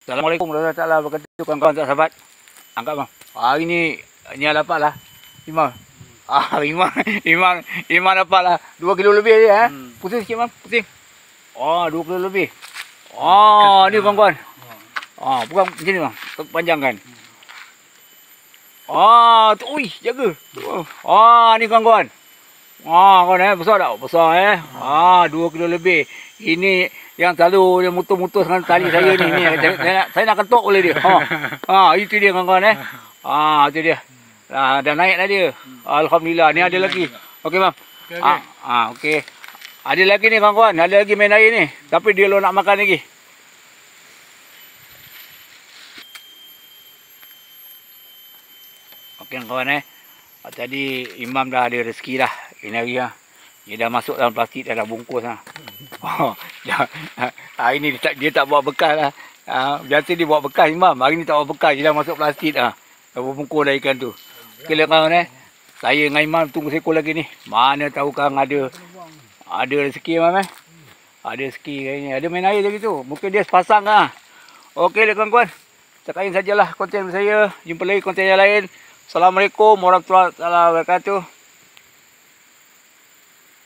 Assalamualaikum warahmatullahi wabarakatuh, kawan-kawan sahabat. Angkat bang. Hari ni dapat lah. Imam. Imam dapat lah 2 kilo lebih je Pusing sikit bang, pusing. 2 kilo lebih. Ni kawan-kawan. Pegang macam ni bang. Panjangkan. Ui, jaga. Ni kawan-kawan. Kawan besar tak? Besar 2 kilo lebih. Ini yang selalu dia mutus-mutus dengan tali saya ni. Saya nak ketuk oleh dia. Itu dia kawan-kawan itu dia. Dah naik dah dia. Alhamdulillah. Ni ada lagi. Okey bang. Okey. Ada lagi ni kawan-kawan. Ada lagi main air ni. Tapi dia nak makan lagi. Okey kawan tadi Imam dah ada rezeki dah. Ini hari dia dah masuk dalam plastik, dah bungkus hari ni dia tak bawa bekal lah. Biasa dia bawa bekal Imam. Hari ni tak bawa bekal, dia dah masuk plastik dah. Dah berbungkus dah ikan tu. Okey lah kawan saya dengan Imam tunggu seekor lagi ni. Mana tahu kang ada rezeki Imam Ada rezeki kayaknya. Ada main air lagi tu. Mungkin dia sepasang Okey lah kawan-kawan. Setakat ini sajalah konten saya. Jumpa lagi konten yang lain. Assalamualaikum warahmatullahi wabarakatuh.